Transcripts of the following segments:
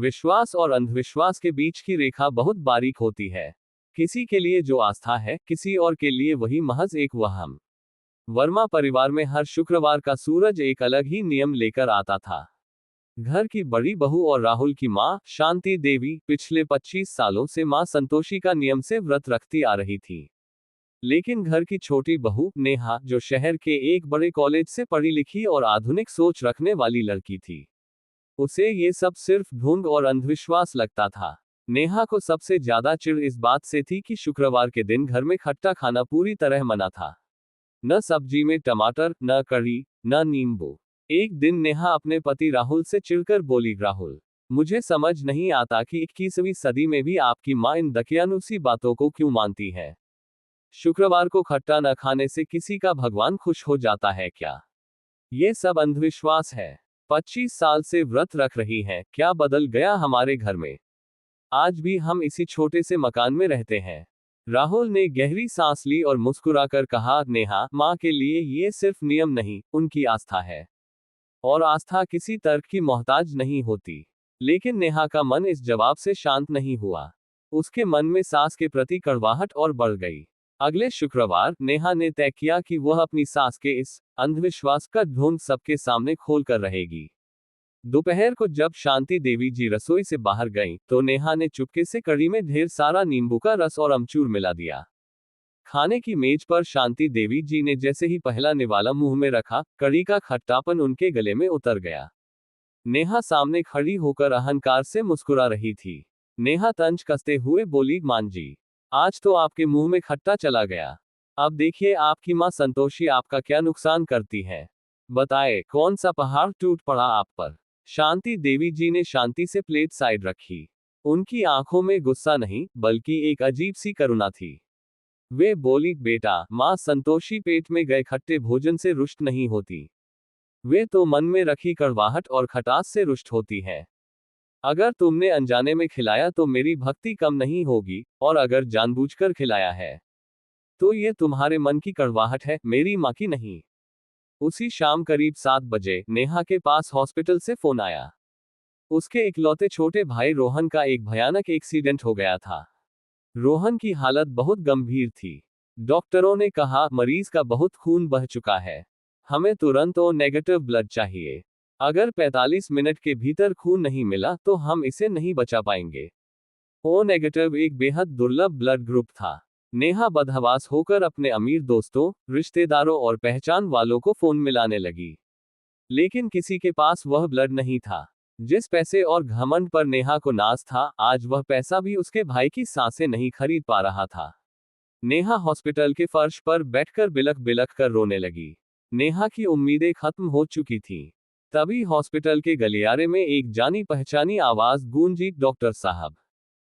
विश्वास और अंधविश्वास के बीच की रेखा बहुत बारीक होती है। किसी के लिए जो आस्था है, किसी और के लिए वही महज एक वहम। वर्मा परिवार में हर शुक्रवार का सूरज एक अलग ही नियम लेकर आता था। घर की बड़ी बहू और राहुल की मां शांति देवी पिछले 25 सालों से मां संतोषी का नियम से व्रत रखती आ रही थी। लेकिन घर की छोटी बहू नेहा, जो शहर के एक बड़े कॉलेज से पढ़ी लिखी और आधुनिक सोच रखने वाली लड़की थी, उसे ये सब सिर्फ ढोंग और अंधविश्वास लगता था। नेहा को सबसे ज्यादा चिढ़ इस बात से थी कि शुक्रवार के दिन घर में खट्टा खाना पूरी तरह मना था। न सब्जी में टमाटर, न कढ़ी, न नींबू। एक दिन नेहा अपने पति राहुल से चिढ़कर बोली, राहुल, मुझे समझ नहीं आता कि 21वीं सदी में भी आपकी मां इन दकियानुसी बातों को क्यों मानती है। शुक्रवार को खट्टा न खाने से किसी का भगवान खुश हो जाता है क्या? ये सब अंधविश्वास है। 25 साल से व्रत रख रही हैं, क्या बदल गया हमारे घर में? आज भी हम इसी छोटे से मकान में रहते हैं। राहुल ने गहरी सांस ली और मुस्कुराकर कहा, नेहा, मां के लिए ये सिर्फ नियम नहीं, उनकी आस्था है। और आस्था किसी तर्क की मोहताज नहीं होती। लेकिन नेहा का मन इस जवाब से शांत नहीं हुआ। उसके मन में सास के प्रति कड़वाहट और बढ़ गई। अगले शुक्रवार नेहा ने तय किया कि वह अपनी सास के इस अंधविश्वास का ढोंग सबके सामने खोल कर रहेगी। दोपहर को जब शांति देवी जी रसोई से बाहर गईं, तो नेहा ने चुपके से कढ़ी में ढेर सारा नींबू का रस और अमचूर मिला दिया। खाने की मेज पर शांति देवी जी ने जैसे ही पहला निवाला मुंह में रखा, कढ़ी का खट्टापन उनके गले में उतर गया। नेहा सामने खड़ी होकर अहंकार से मुस्कुरा रही थी। नेहा तंज कसते हुए बोली, मान जी, आज तो आपके मुंह में खट्टा चला गया। अब देखिए आपकी मां संतोषी आपका क्या नुकसान करती है। बताए, कौन सा पहाड़ टूट पड़ा आप पर? शांति देवी जी ने शांति से प्लेट साइड रखी। उनकी आंखों में गुस्सा नहीं, बल्कि एक अजीब सी करुणा थी। वे बोली, बेटा, मां संतोषी पेट में गए खट्टे भोजन से रुष्ट नहीं होती। वे तो मन में रखी कड़वाहट और खटास से रुष्ट होती है। अगर तुमने अनजाने में खिलाया तो मेरी भक्ति कम नहीं होगी, और अगर जानबूझकर खिलाया है तो ये तुम्हारे मन की कड़वाहट है, मेरी मां की नहीं। उसी शाम करीब 7 बजे नेहा के पास हॉस्पिटल से फोन आया। उसके इकलौते छोटे भाई रोहन का एक भयानक एक्सीडेंट हो गया था। रोहन की हालत बहुत गंभीर थी। डॉक्टरों ने कहा, मरीज का बहुत खून बह चुका है, हमें तुरंत ओ नेगेटिव ब्लड चाहिए। अगर 45 मिनट के भीतर खून नहीं मिला तो हम इसे नहीं बचा पाएंगे। ओ नेगेटिव एक बेहद दुर्लभ ब्लड ग्रुप था। नेहा बदहवास होकर अपने अमीर दोस्तों, रिश्तेदारों और पहचान वालों को फोन मिलाने लगी। लेकिन किसी के पास वह ब्लड नहीं था। जिस पैसे और घमंड पर नेहा को नाज था, आज वह पैसा भी उसके भाई की सांसें नहीं खरीद पा रहा था। नेहा हॉस्पिटल के फर्श पर बैठकर बिलख बिलख कर रोने लगी। नेहा की उम्मीदें खत्म हो चुकी थीं। तभी हॉस्पिटल के गलियारे में एक जानी पहचानी आवाज गूंजी, डॉक्टर साहब,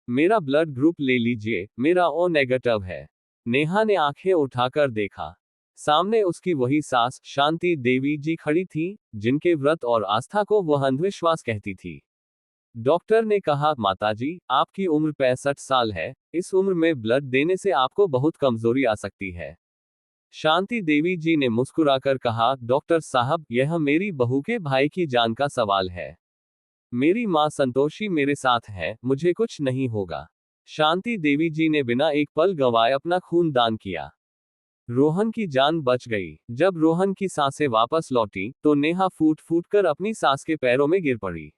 मेरा ब्लड ग्रुप ले लीजिए, मेरा ओ नेगेटिव है। नेहा ने आंखें उठाकर देखा। सामने उसकी वही सास शांति देवी जी खड़ी थी, जिनके व्रत और आस्था को वह अंधविश्वास कहती थी। डॉक्टर ने कहा, माताजी, आपकी उम्र 65 साल है, इस उम्र में ब्लड देने से आपको बहुत कमजोरी आ सकती है। शांति देवी जी ने मुस्कुराकर कहा, डॉक्टर साहब, यह मेरी बहू के भाई की जान का सवाल है। मेरी मां संतोषी मेरे साथ है, मुझे कुछ नहीं होगा। शांति देवी जी ने बिना एक पल गंवाए अपना खून दान किया। रोहन की जान बच गई। जब रोहन की सांसें वापस लौटी, तो नेहा फूट फूट कर अपनी सास के पैरों में गिर पड़ी।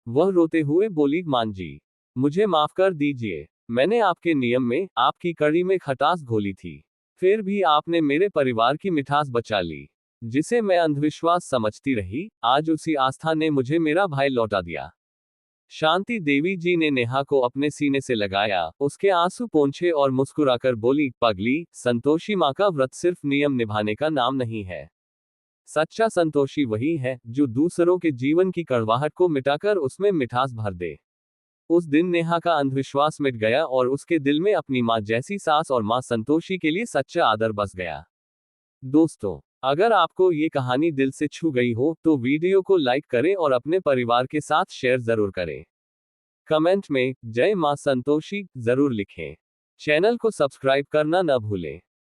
वह रोते हुए बोली, मान जी, मुझे माफ कर दीजिए। मैंने आपके नियम में, आपकी कड़ी में खटास घोली थी। फिर भी आपने मेरे परिवार की मिठास बचा ली। जिसे मैं अंधविश्वास समझती रही, आज उसी आस्था ने मुझे मेरा भाई लौटा दिया। शांति देवी जी ने नेहा को अपने सीने से लगाया, उसके आंसू पोंछे और मुस्कुराकर बोली, पगली, संतोषी मां का व्रत सिर्फ नियम निभाने का नाम नहीं है। सच्चा संतोषी वही है जो दूसरों के जीवन की कड़वाहट को मिटाकर उसमें मिठास भर दे। उस दिन नेहा का अंधविश्वास मिट गया और उसके दिल में अपनी मां जैसी सास और मां संतोषी के लिए सच्चा आदर बस गया। दोस्तों, अगर आपको ये कहानी दिल से छू गई हो तो वीडियो को लाइक करें और अपने परिवार के साथ शेयर जरूर करें। कमेंट में जय मां संतोषी जरूर लिखें। चैनल को सब्सक्राइब करना न भूलें।